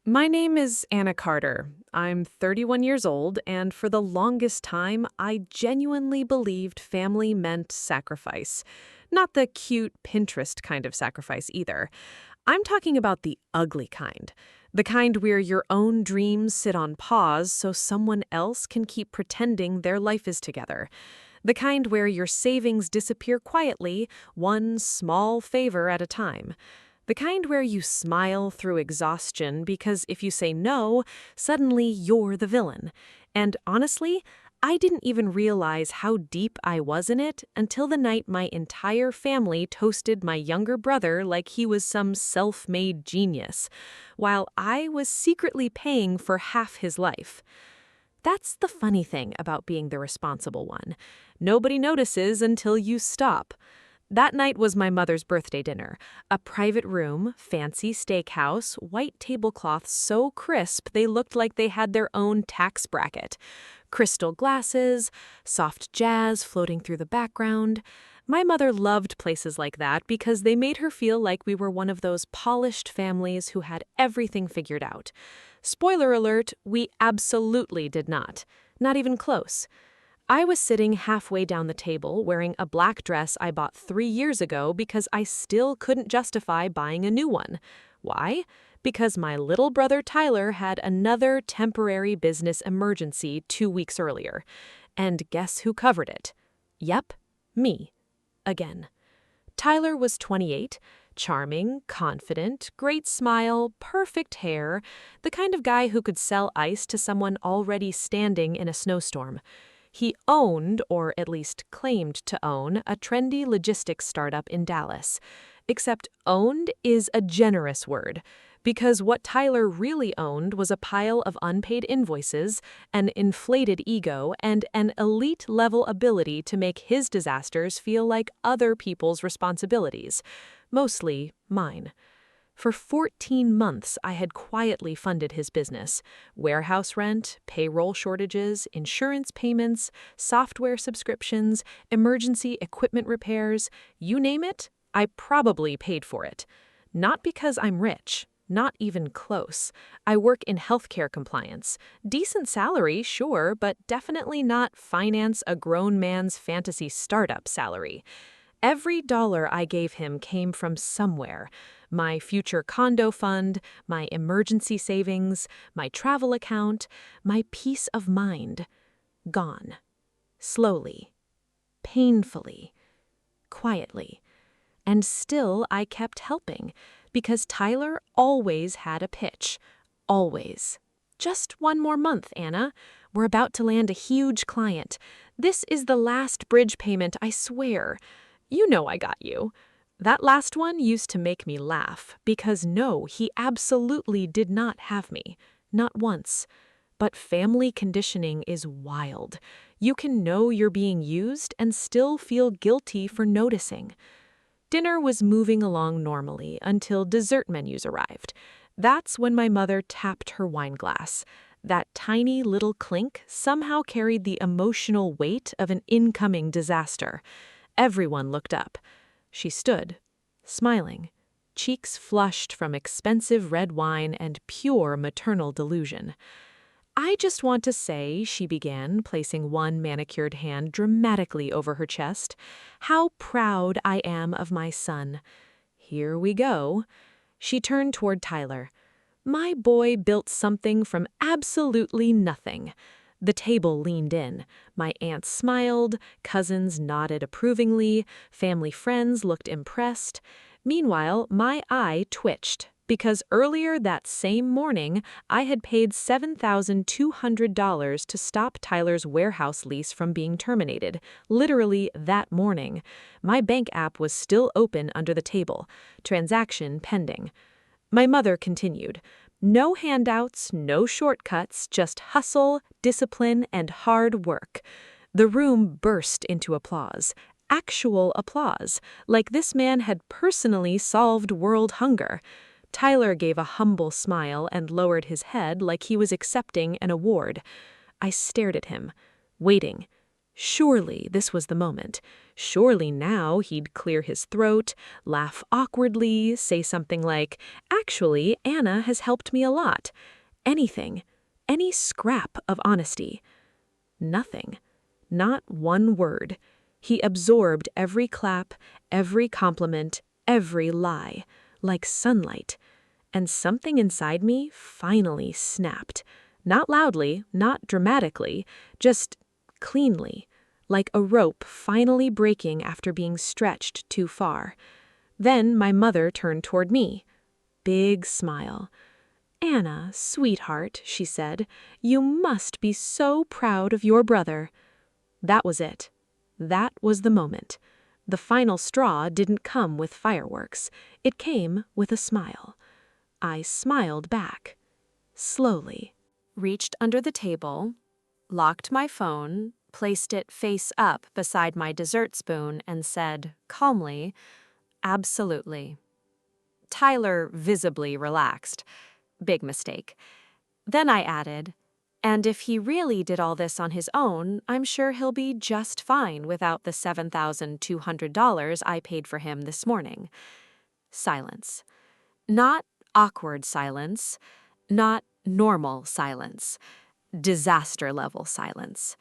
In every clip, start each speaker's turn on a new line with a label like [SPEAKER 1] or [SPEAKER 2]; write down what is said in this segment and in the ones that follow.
[SPEAKER 1] My name is Anna Carter. I'm 31 years old, and for the longest time, I genuinely believed family meant sacrifice. Not the cute Pinterest kind of sacrifice either. I'm talking about the ugly kind. The kind where your own dreams sit on pause so someone else can keep pretending their life is together. The kind where your savings disappear quietly, one small favor at a time. The kind where you smile through exhaustion because if you say no, suddenly you're the villain. And honestly, I didn't even realize how deep I was in it until the night my entire family toasted my younger brother like he was some self-made genius, while I was secretly paying for half his life. That's the funny thing about being the responsible one. Nobody notices until you stop. That night was my mother's birthday dinner. A private room, fancy steakhouse, white tablecloths so crisp they looked like they had their own tax bracket. Crystal glasses, soft jazz floating through the background. My mother loved places like that because they made her feel like we were one of those polished families who had everything figured out. Spoiler alert, we absolutely did not. Not even close. I was sitting halfway down the table wearing a black dress I bought 3 years ago because I still couldn't justify buying a new one. Why? Because my little brother Tyler had another temporary business emergency 2 weeks earlier. And guess who covered it? Yep, me. Again. Tyler was 28, charming, confident, great smile, perfect hair, the kind of guy who could sell ice to someone already standing in a snowstorm. He owned, or at least claimed to own, a trendy logistics startup in Dallas. Except owned is a generous word, because what Tyler really owned was a pile of unpaid invoices, an inflated ego, and an elite-level ability to make his disasters feel like other people's responsibilities, mostly mine. For 14 months, I had quietly funded his business. Warehouse rent, payroll shortages, insurance payments, software subscriptions, emergency equipment repairs, you name it, I probably paid for it. Not because I'm rich. Not even close. I work in healthcare compliance. Decent salary, sure, but definitely not finance a grown man's fantasy startup salary. Every dollar I gave him came from somewhere. My future condo fund, my emergency savings, my travel account, my peace of mind. Gone. Slowly. Painfully. Quietly. And still I kept helping, because Tyler always had a pitch. Always. Just one more month, Anna. We're about to land a huge client. This is the last bridge payment, I swear. You know I got you. That last one used to make me laugh, because no, he absolutely did not have me. Not once. But family conditioning is wild. You can know you're being used and still feel guilty for noticing. Dinner was moving along normally until dessert menus arrived. That's when my mother tapped her wine glass. That tiny little clink somehow carried the emotional weight of an incoming disaster. Everyone looked up. She stood, smiling, cheeks flushed from expensive red wine and pure maternal delusion. "I just want to say," she began, placing one manicured hand dramatically over her chest, "how proud I am of my son. Here we go." She turned toward Tyler. "My boy built something from absolutely nothing." The table leaned in. My aunt smiled, cousins nodded approvingly, family friends looked impressed. Meanwhile, my eye twitched, because earlier that same morning, I had paid $7,200 to stop Tyler's warehouse lease from being terminated. Literally that morning. My bank app was still open under the table. Transaction pending. My mother continued. "No handouts, no shortcuts, just hustle, discipline, and hard work." The room burst into applause. Actual applause, like this man had personally solved world hunger. Tyler gave a humble smile and lowered his head like he was accepting an award. I stared at him, waiting. Surely this was the moment. Surely now he'd clear his throat, laugh awkwardly, say something like, "Actually, Anna has helped me a lot." Anything. Any scrap of honesty. Nothing. Not one word. He absorbed every clap, every compliment, every lie, like sunlight. And something inside me finally snapped. Not loudly, not dramatically, just cleanly, like a rope finally breaking after being stretched too far. Then my mother turned toward me. Big smile. "Anna, sweetheart," she said, "you must be so proud of your brother." That was it. That was the moment. The final straw didn't come with fireworks. It came with a smile. I smiled back. Slowly. Reached under the table, locked my phone, placed it face up beside my dessert spoon, and said, calmly, "Absolutely." Tyler visibly relaxed. Big mistake. Then I added, "And if he really did all this on his own, I'm sure he'll be just fine without the $7,200 I paid for him this morning." Silence. Not awkward silence, not normal silence, disaster-level silence.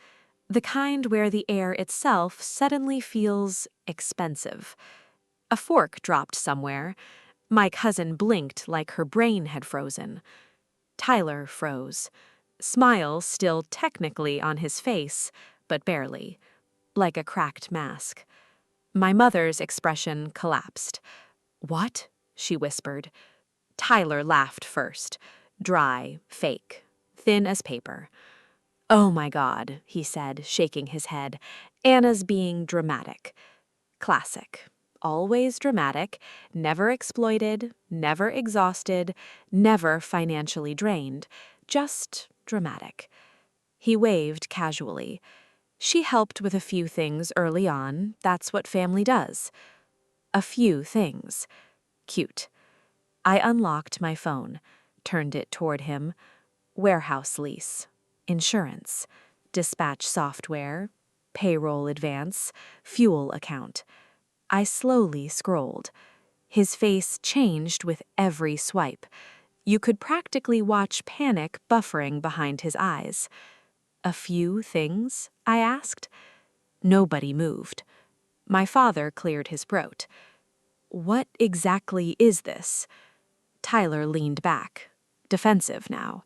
[SPEAKER 1] The kind where the air itself suddenly feels expensive. A fork dropped somewhere. My cousin blinked like her brain had frozen. Tyler froze. Smile still technically on his face, but barely, like a cracked mask. My mother's expression collapsed. "What?" she whispered. Tyler laughed first. Dry, fake, thin as paper. "Oh my God," he said, shaking his head. "Anna's being dramatic." Classic. Always dramatic, never exploited, never exhausted, never financially drained. Just dramatic. He waved casually. "She helped with a few things early on. That's what family does." A few things. Cute. I unlocked my phone, turned it toward him. Warehouse lease, insurance, dispatch software, payroll advance, fuel account. I slowly scrolled. His face changed with every swipe. You could practically watch panic buffering behind his eyes. "A few things?" I asked. Nobody moved. My father cleared his throat. "What exactly is this?" Tyler leaned back, defensive now.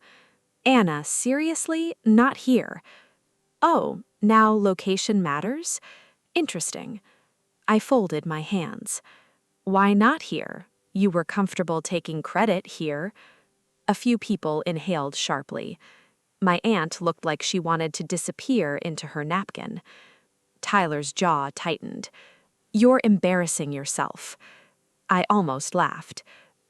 [SPEAKER 1] "Anna, seriously? Not here." "Oh, now location matters? Interesting." I folded my hands. "Why not here? You were comfortable taking credit here." A few people inhaled sharply. My aunt looked like she wanted to disappear into her napkin. Tyler's jaw tightened. "You're embarrassing yourself." I almost laughed.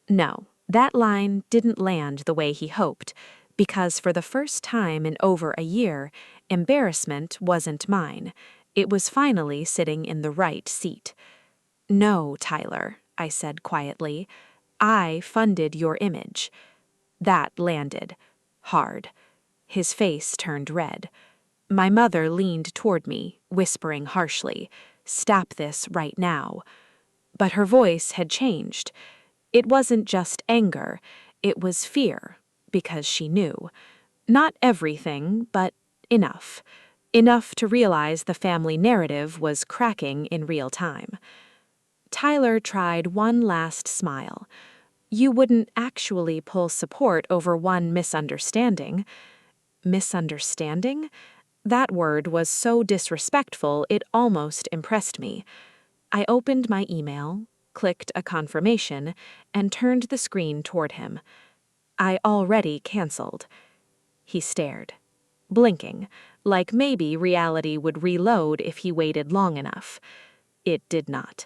[SPEAKER 1] No, that line didn't land the way he hoped, because for the first time in over a year, embarrassment wasn't mine. It was finally sitting in the right seat. "No, Tyler," I said quietly. "I funded your image." That landed. Hard. His face turned red. My mother leaned toward me, whispering harshly, "Stop this right now." But her voice had changed. It wasn't just anger, it was fear, because she knew. Not everything, but enough. Enough to realize the family narrative was cracking in real time. Tyler tried one last smile. "You wouldn't actually pull support over one misunderstanding." Misunderstanding? That word was so disrespectful it almost impressed me. I opened my email, clicked a confirmation, and turned the screen toward him. "I already canceled." He stared, blinking, like maybe reality would reload if he waited long enough. It did not.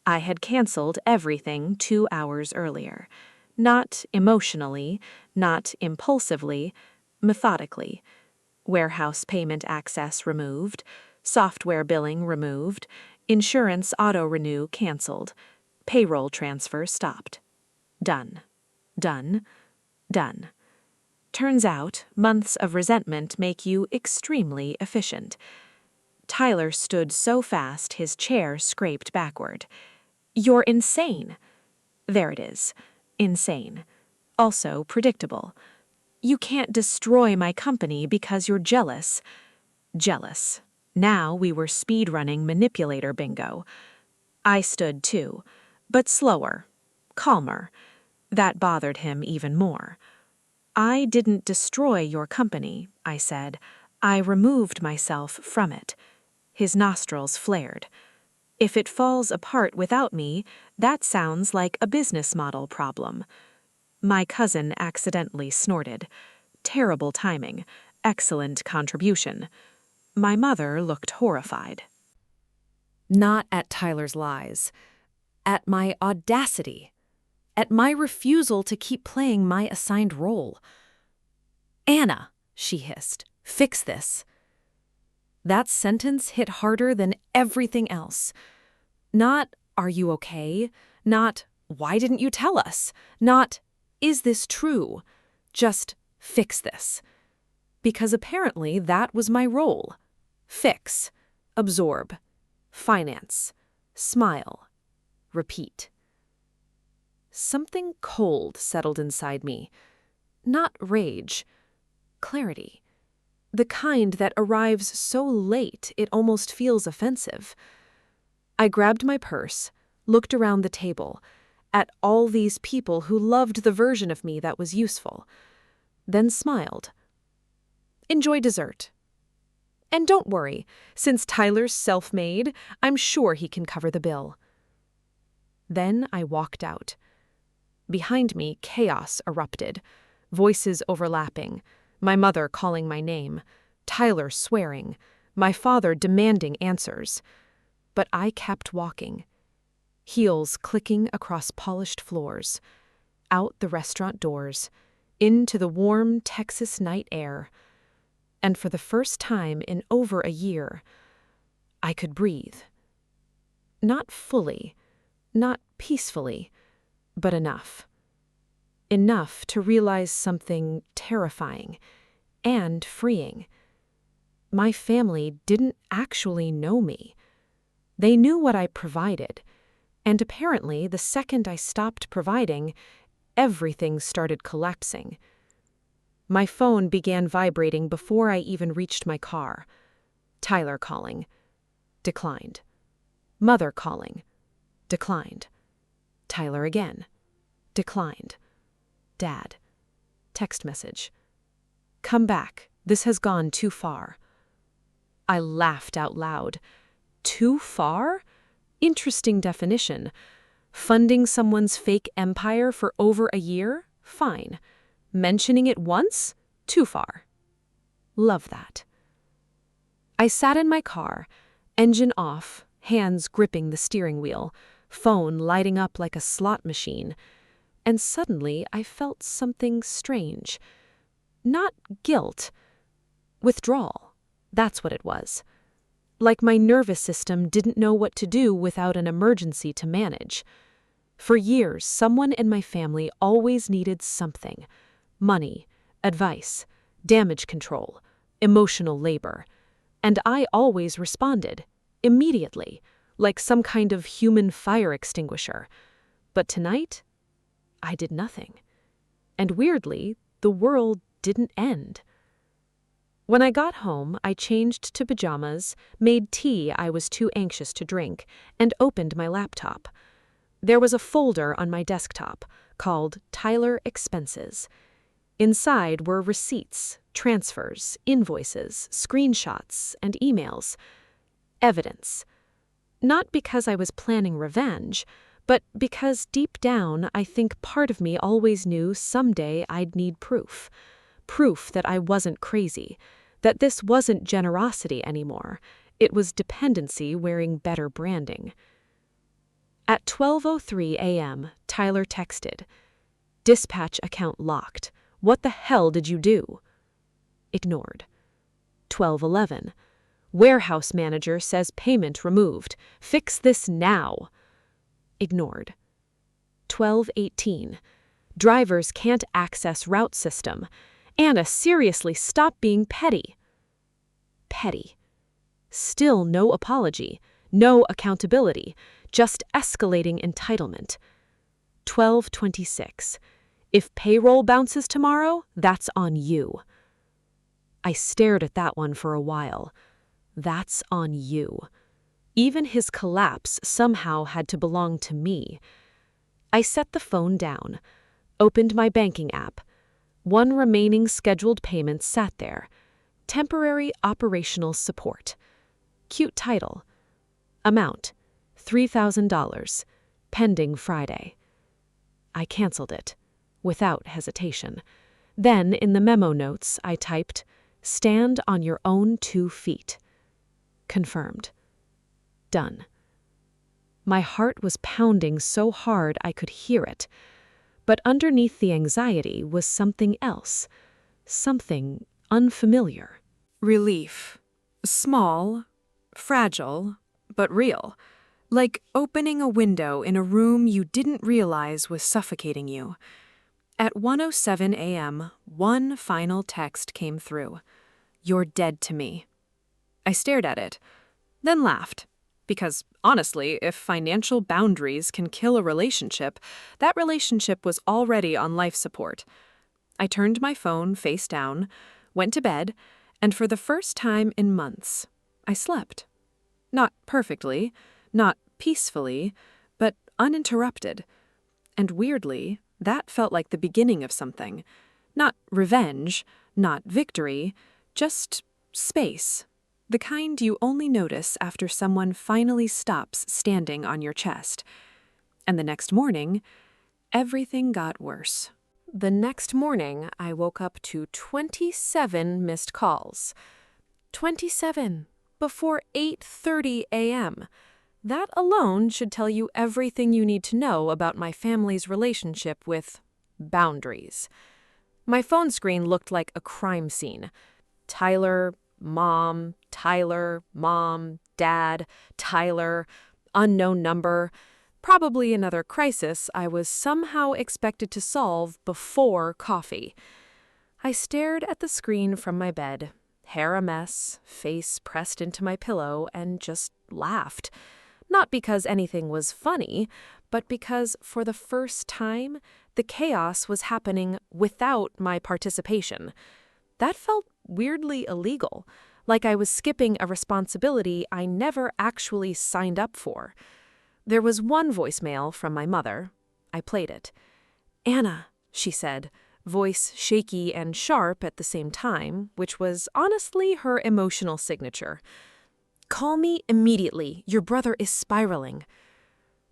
[SPEAKER 1] I had canceled everything 2 hours earlier. Not emotionally, not impulsively, methodically. Warehouse payment access removed, software billing removed, insurance auto-renew canceled, payroll transfer stopped. Done. Done. Done. Turns out, months of resentment make you extremely efficient. Tyler stood so fast his chair scraped backward. "You're insane." There it is. Insane. Also predictable. "You can't destroy my company because you're jealous." Jealous. Now we were speed-running manipulator bingo. I stood too, but slower, calmer. That bothered him even more. "I didn't destroy your company," I said. "I removed myself from it." His nostrils flared. "If it falls apart without me, that sounds like a business model problem." My cousin accidentally snorted. Terrible timing. Excellent contribution. My mother looked horrified. Not at Tyler's lies. At my audacity. At my refusal to keep playing my assigned role. "Anna," she hissed, "fix this." That sentence hit harder than everything else. Not, "Are you okay?" Not, "Why didn't you tell us?" Not, "Is this true?" Just, "Fix this." Because apparently that was my role. Fix. Absorb. Finance. Smile. Repeat. Something cold settled inside me. Not rage. Clarity. The kind that arrives so late it almost feels offensive. I grabbed my purse, looked around the table, at all these people who loved the version of me that was useful, then smiled. "Enjoy dessert. And don't worry, since Tyler's self-made, I'm sure he can cover the bill." Then I walked out. Behind me, chaos erupted, voices overlapping, my mother calling my name, Tyler swearing, my father demanding answers. But I kept walking, heels clicking across polished floors, out the restaurant doors, into the warm Texas night air. And for the first time in over a year, I could breathe. Not fully, not peacefully, but enough. Enough to realize something terrifying and freeing. My family didn't actually know me. They knew what I provided, and apparently the second I stopped providing, everything started collapsing. My phone began vibrating before I even reached my car. Tyler calling. Declined. Mother calling. Declined. Tyler again. Declined. Dad. Text message. "Come back. This has gone too far." I laughed out loud. Too far? Interesting definition. Funding someone's fake empire for over a year? Fine. Mentioning it once? Too far. Love that. I sat in my car, engine off, hands gripping the steering wheel, phone lighting up like a slot machine, and suddenly I felt something strange. Not guilt. Withdrawal. That's what it was. Like my nervous system didn't know what to do without an emergency to manage. For years, someone in my family always needed something. Money, advice, damage control, emotional labor. And I always responded, immediately, like some kind of human fire extinguisher. But tonight, I did nothing. And weirdly, the world didn't end. When I got home, I changed to pajamas, made tea I was too anxious to drink, and opened my laptop. There was a folder on my desktop called Tyler Expenses. Inside were receipts, transfers, invoices, screenshots, and emails. Evidence. Not because I was planning revenge, but because deep down I think part of me always knew someday I'd need proof. Proof that I wasn't crazy, that this wasn't generosity anymore. It was dependency wearing better branding. At 12:03 a.m., Tyler texted, "Dispatch account locked. What the hell did you do?" Ignored. 12:11. "Warehouse manager says payment removed. Fix this now." Ignored. 12:18. "Drivers can't access route system. Anna, seriously, stop being petty." Petty. Still no apology, no accountability, just escalating entitlement. 12:26. If payroll bounces tomorrow, that's on you. I stared at that one for a while. That's on you. Even his collapse somehow had to belong to me. I set the phone down, opened my banking app. One remaining scheduled payment sat there. Temporary operational support. Cute title. Amount, $3,000. Pending Friday. I canceled it, without hesitation. Then, in the memo notes, I typed, "Stand on your own 2 feet." Confirmed. Done. My heart was pounding so hard I could hear it. But underneath the anxiety was something else. Something unfamiliar.
[SPEAKER 2] Relief. Small, fragile, but real. Like opening a window in a room you didn't realize was suffocating you. At 1:07 a.m., one final text came through. "You're dead to me." I stared at it, then laughed. Because, honestly, if financial boundaries can kill a relationship, that relationship was already on life support. I turned my phone face down, went to bed, and for the first time in months, I slept. Not perfectly, not peacefully, but uninterrupted. And weirdly, that felt like the beginning of something. Not revenge, not victory, just space. The kind you only notice after someone finally stops standing on your chest. And the next morning, everything got worse. The next morning, I woke up to 27 missed calls. 27 before 8:30 a.m. That alone should tell you everything you need to know about my family's relationship with boundaries. My phone screen looked like a crime scene. Tyler, Mom, Dad, Tyler, unknown number. Probably another crisis I was somehow expected to solve before coffee. I stared at the screen from my bed, hair a mess, face pressed into my pillow, and just laughed. Not because anything was funny, but because, for the first time, the chaos was happening without my participation. That felt weirdly illegal, like I was skipping a responsibility I never actually signed up for. There was one voicemail from my mother. I played it. "Anna," she said, voice shaky and sharp at the same time, which was honestly her emotional signature. "Call me immediately. Your brother is spiraling."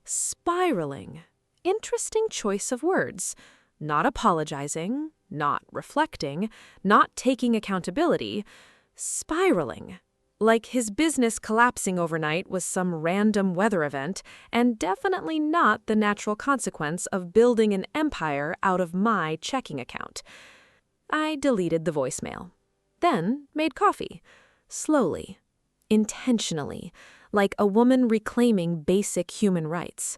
[SPEAKER 2] Spiraling. Interesting choice of words. Not apologizing, not reflecting, not taking accountability. Spiraling. Like his business collapsing overnight was some random weather event, and definitely not the natural consequence of building an empire out of my checking account. I deleted the voicemail. Then made coffee. Slowly. Intentionally. Like a woman reclaiming basic human rights.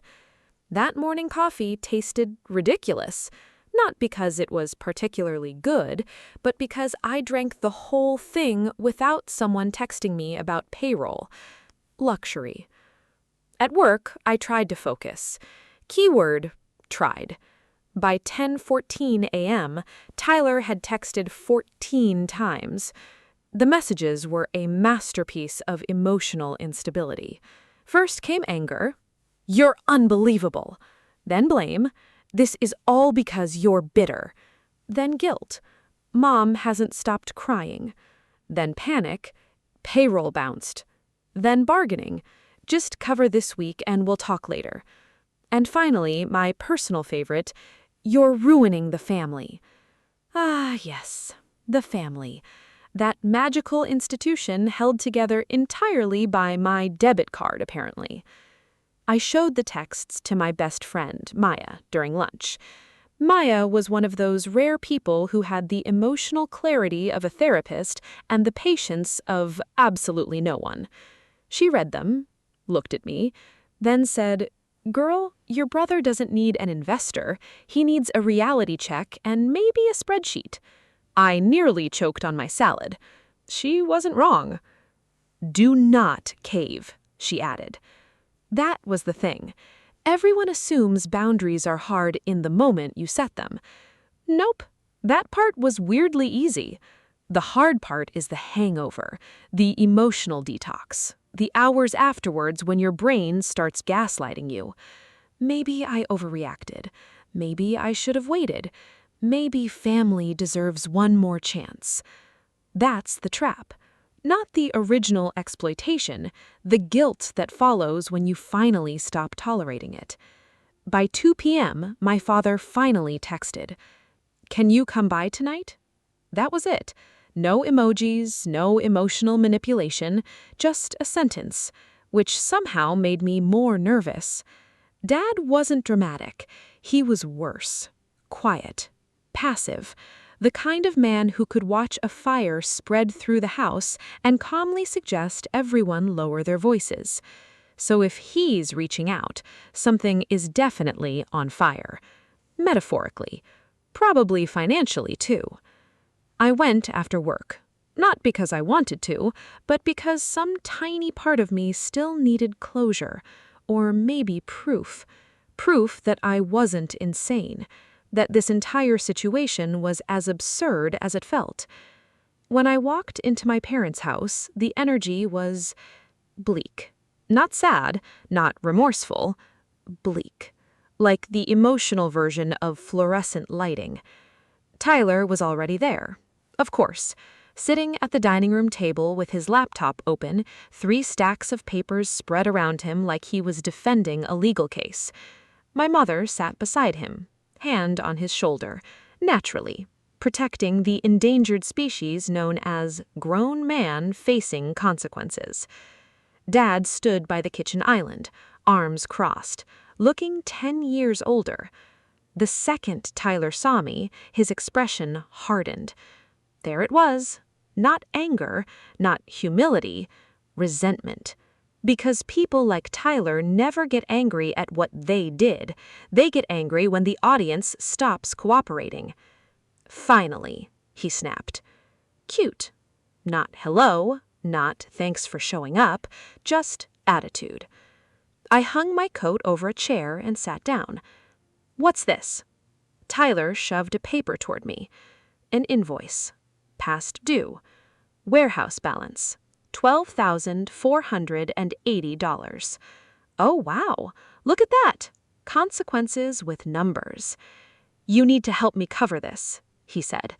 [SPEAKER 2] That morning coffee tasted ridiculous. Not because it was particularly good, but because I drank the whole thing without someone texting me about payroll. Luxury. At work, I tried to focus. Keyword, tried. By 10:14 a.m., Tyler had texted 14 times. The messages were a masterpiece of emotional instability. First came anger. "You're unbelievable." Then blame. "This is all because you're bitter." Then guilt. "Mom hasn't stopped crying." Then panic. "Payroll bounced." Then bargaining. "Just cover this week and we'll talk later." And finally, my personal favorite, "You're ruining the family." Ah, yes, the family. That magical institution held together entirely by my debit card, apparently. I showed the texts to my best friend, Maya, during lunch. Maya was one of those rare people who had the emotional clarity of a therapist and the patience of absolutely no one. She read them, looked at me, then said, "Girl, your brother doesn't need an investor. He needs a reality check and maybe a spreadsheet." I nearly choked on my salad. She wasn't wrong. Do not cave, she added. That was the thing. Everyone assumes boundaries are hard in the moment you set them. Nope, that part was weirdly easy. The hard part is the hangover, the emotional detox, the hours afterwards when your brain starts gaslighting you. Maybe I overreacted. Maybe I should have waited. Maybe family deserves one more chance. That's the trap. Not the original exploitation, the guilt that follows when you finally stop tolerating it. By 2 p.m., my father finally texted, "Can you come by tonight?" That was it. No emojis, no emotional manipulation, just a sentence, which somehow made me more nervous. Dad wasn't dramatic. He was worse. Quiet. Passive. The kind of man who could watch a fire spread through the house and calmly suggest everyone lower their voices. So if he's reaching out, something is definitely on fire. Metaphorically. Probably financially, too. I went after work. Not because I wanted to, but because some tiny part of me still needed closure. Or maybe proof. Proof that I wasn't insane. That this entire situation was as absurd as it felt. When I walked into my parents' house, the energy was bleak. Not sad, not remorseful. Bleak. Like the emotional version of fluorescent lighting. Tyler was already there. Of course. Sitting at the dining room table with his laptop open, 3 stacks of papers spread around him like he was defending a legal case. My mother sat beside him, hand on his shoulder, naturally, protecting the endangered species known as grown man facing consequences. Dad stood by the kitchen island, arms crossed, looking 10 years older. The second Tyler saw me, his expression hardened. There it was. Not anger, not humility, resentment. Because people like Tyler never get angry at what they did. They get angry when the audience stops cooperating. "Finally," he snapped. Cute. Not hello, not thanks for showing up, just attitude. I hung my coat over a chair and sat down. "What's this?" Tyler shoved a paper toward me. An invoice. Past due. Warehouse balance. $12,480. Oh, wow. Look at that. Consequences with numbers. "You need to help me cover this," he said.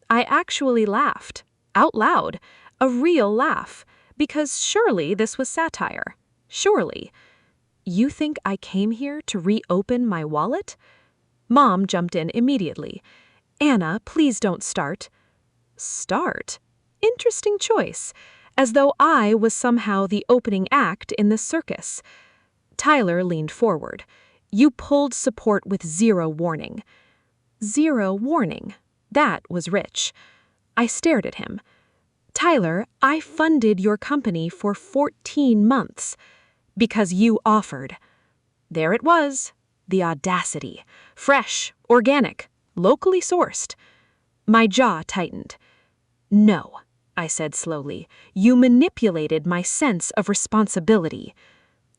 [SPEAKER 2] I actually laughed. Out loud. A real laugh. Because surely this was satire. Surely. "You think I came here to reopen my wallet?" Mom jumped in immediately. "Anna, please don't start." Start? Interesting choice. As though I was somehow the opening act in this circus. Tyler leaned forward. "You pulled support with 0 warning." 0 warning. That was rich. I stared at him. "Tyler, I funded your company for 14 months. Because you offered." There it was. The audacity. Fresh, organic, locally sourced. My jaw tightened. "No," I said slowly. "You manipulated my sense of responsibility."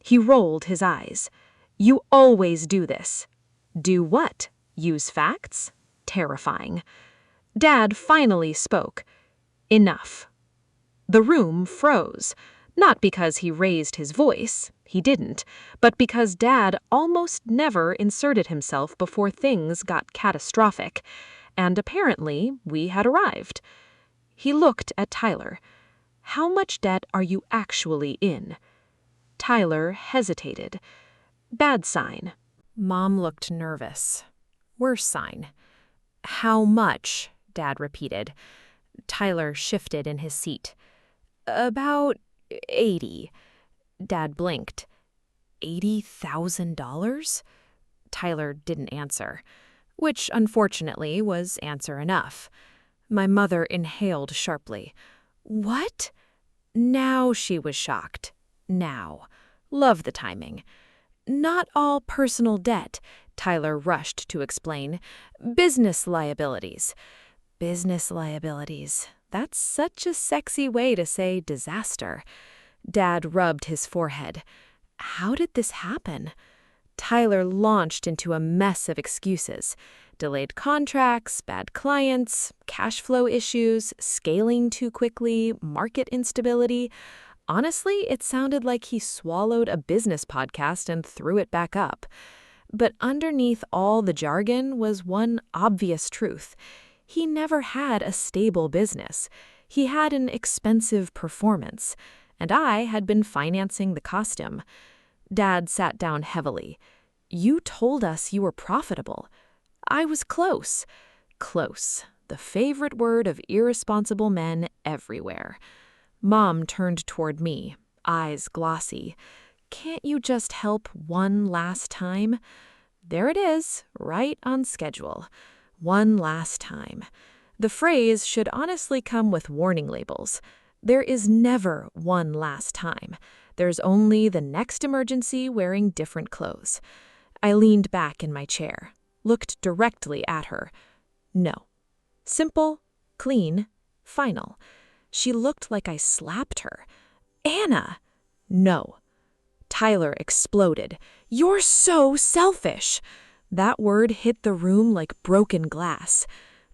[SPEAKER 2] He rolled his eyes. "You always do this." Do what? Use facts? Terrifying. Dad finally spoke. "Enough." The room froze. Not because he raised his voice, he didn't, but because Dad almost never inserted himself before things got catastrophic, and apparently we had arrived. He looked at Tyler. "How much debt are you actually in?" Tyler hesitated. Bad sign. Mom looked nervous. Worse sign. "How much?" Dad repeated. Tyler shifted in his seat. "About 80. Dad blinked. $80,000? Tyler didn't answer, which unfortunately was answer enough. My mother inhaled sharply. "What?" Now she was shocked. Now. Love the timing. "Not all personal debt," Tyler rushed to explain. "Business liabilities." Business liabilities. That's such a sexy way to say disaster. Dad rubbed his forehead. How did this happen? Tyler launched into a mess of excuses. Delayed contracts, bad clients, cash flow issues, scaling too quickly, market instability. Honestly, it sounded like he swallowed a business podcast and threw it back up. But underneath all the jargon was one obvious truth. He never had a stable business. He had an expensive performance, and I had been financing the costume. Dad sat down heavily. You told us you were profitable. I was close. Close, the favorite word of irresponsible men everywhere. Mom turned toward me, eyes glossy. Can't you just help one last time? There it is, right on schedule. One last time. The phrase should honestly come with warning labels. There is never one last time. There's only the next emergency wearing different clothes. I leaned back in my chair, looked directly at her. No. Simple, clean, final. She looked like I slapped her. Anna! No. Tyler exploded. You're so selfish! That word hit the room like broken glass.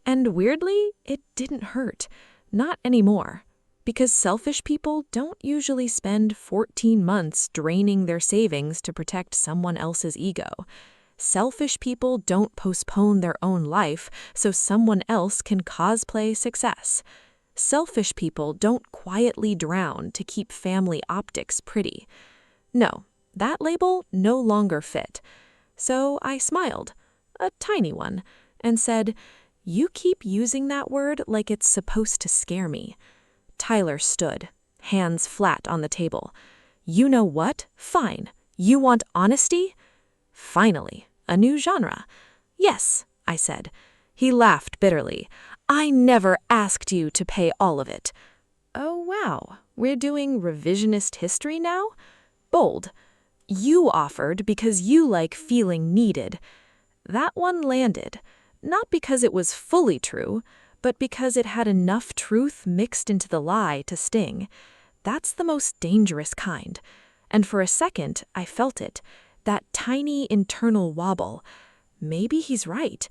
[SPEAKER 2] And weirdly, it didn't hurt. Not anymore. Because selfish people don't usually spend 14 months draining their savings to protect someone else's ego. Selfish people don't postpone their own life so someone else can cosplay success. Selfish people don't quietly drown to keep family optics pretty. No, that label no longer fit. So I smiled, a tiny one, and said, You keep using that word like it's supposed to scare me. Tyler stood, hands flat on the table. You know what? Fine. You want honesty? Finally, a new genre. Yes, I said. He laughed bitterly. I never asked you to pay all of it. Oh, wow. We're doing revisionist history now? Bold. You offered because you like feeling needed. That one landed, not because it was fully true, but because it had enough truth mixed into the lie to sting. That's the most dangerous kind. And for a second, I felt it, that tiny internal wobble. Maybe he's right.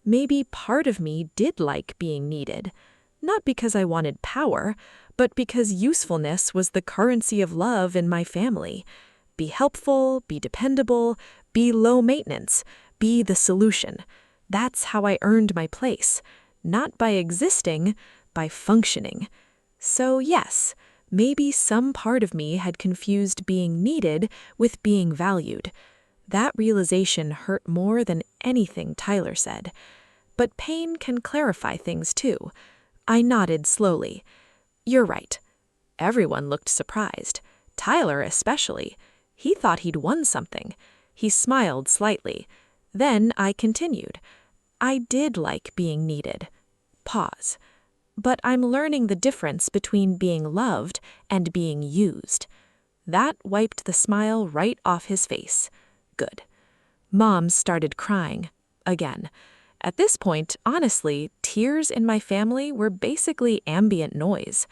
[SPEAKER 2] Maybe part of me did like being needed. Not because I wanted power, but because usefulness was the currency of love in my family. Be helpful, be dependable, be low maintenance, be the solution. That's how I earned my place. Not by existing, by functioning. So yes, maybe some part of me had confused being needed with being valued. That realization hurt more than anything Tyler said. But pain can clarify things too. I nodded slowly. You're right. Everyone looked surprised. Tyler especially. He thought he'd won something. He smiled slightly. Then I continued. I did like being needed. Pause. But I'm learning the difference between being loved and being used. That wiped the smile right off his face. Good. Mom started crying. Again. At this point, honestly, tears in my family were basically ambient noise.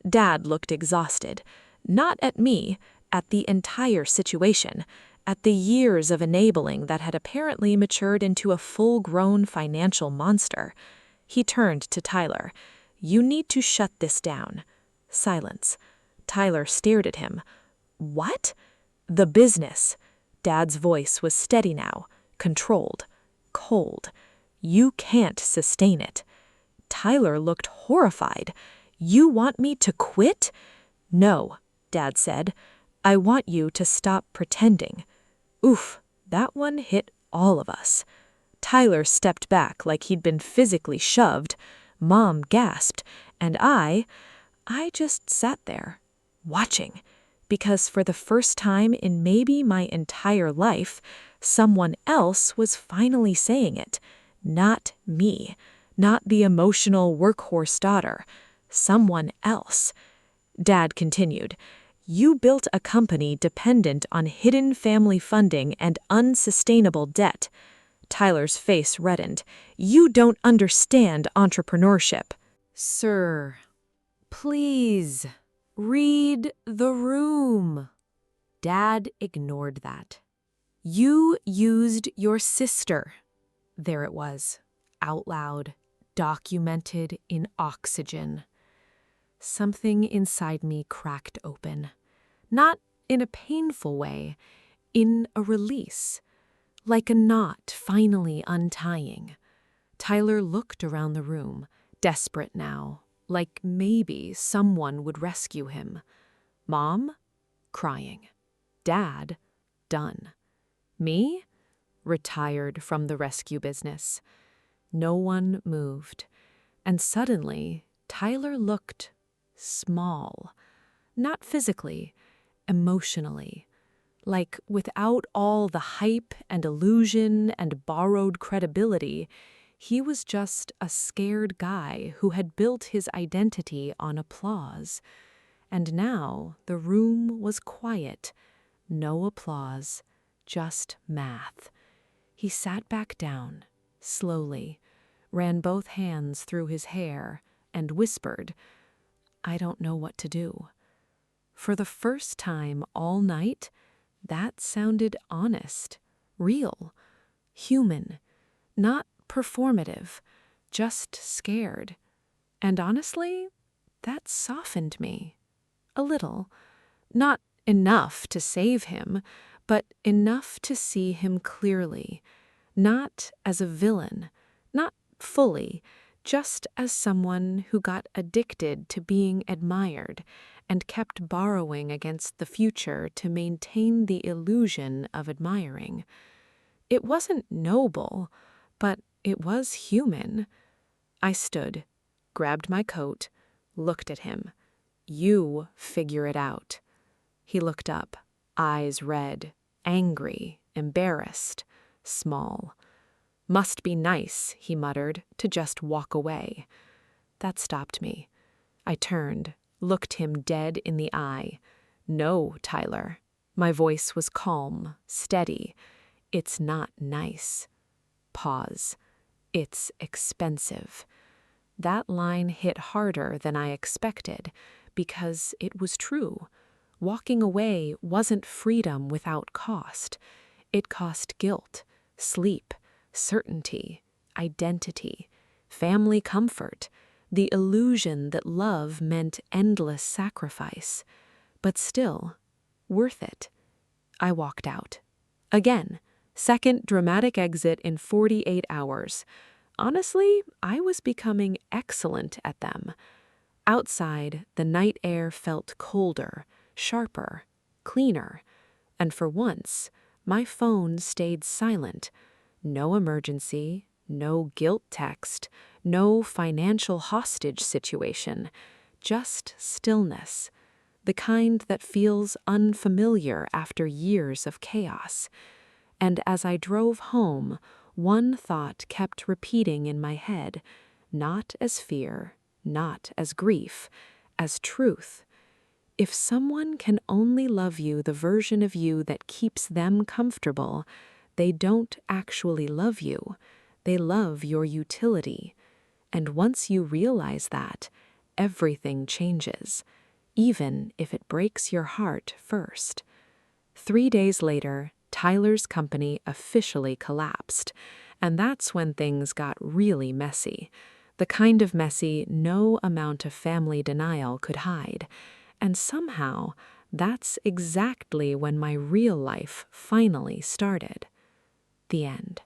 [SPEAKER 2] Dad looked exhausted. Not at me, at the entire situation. At the years of enabling that had apparently matured into a full-grown financial monster. He turned to Tyler. You need to shut this down. Silence. Tyler stared at him. What? The business. Dad's voice was steady now, controlled, cold. You can't sustain it. Tyler looked horrified. You want me to quit? No, Dad said. I want you to stop pretending. Oof, that one hit all of us. Tyler stepped back like he'd been physically shoved. Mom gasped, and I just sat there, watching. Because for the first time in maybe my entire life, someone else was finally saying it. Not me. Not the emotional workhorse daughter. Someone else. Dad continued. You built a company dependent on hidden family funding and unsustainable debt. Tyler's face reddened. "You don't understand entrepreneurship." "Sir, please, read the room." Dad ignored that. "You used your sister." There it was, out loud, documented in oxygen. Something inside me cracked open. Not in a painful way, in a release. Like a knot finally untying. Tyler looked around the room, desperate now, like maybe someone would rescue him. Mom? Crying. Dad? Done. Me? Retired from the rescue business. No one moved. And suddenly, Tyler looked small. Not physically, emotionally. Like without all the hype and illusion and borrowed credibility, he was just a scared guy who had built his identity on applause. And now the room was quiet. No applause, just math. He sat back down, slowly, ran both hands through his hair, and whispered, "I don't know what to do." For the first time all night, that sounded honest, real, human, not performative, just scared. And honestly, that softened me. A little. Not enough to save him, but enough to see him clearly. Not as a villain, not fully, just as someone who got addicted to being admired and kept borrowing against the future to maintain the illusion of admiring. It wasn't noble, but it was human. I stood, grabbed my coat, looked at him. "You figure it out." He looked up, eyes red, angry, embarrassed, small. "Must be nice," he muttered, "to just walk away." That stopped me. I turned, looked him dead in the eye. "No, Tyler." My voice was calm, steady. "It's not nice." Pause. "It's expensive." That line hit harder than I expected, because it was true. Walking away wasn't freedom without cost. It cost guilt, sleep, certainty, identity, family comfort, the illusion that love meant endless sacrifice. But still, worth it. I walked out. Again, second dramatic exit in 48 hours. Honestly, I was becoming excellent at them. Outside, the night air felt colder, sharper, cleaner, and for once, my phone stayed silent. No emergency, no guilt text, no financial hostage situation, just stillness, the kind that feels unfamiliar after years of chaos. And as I drove home, one thought kept repeating in my head, not as fear, not as grief, as truth. If someone can only love you the version of you that keeps them comfortable, they don't actually love you. They love your utility. And once you realize that, everything changes, even if it breaks your heart first. 3 days later, Tyler's company officially collapsed, and that's when things got really messy. The kind of messy no amount of family denial could hide. And somehow, that's exactly when my real life finally started. The end.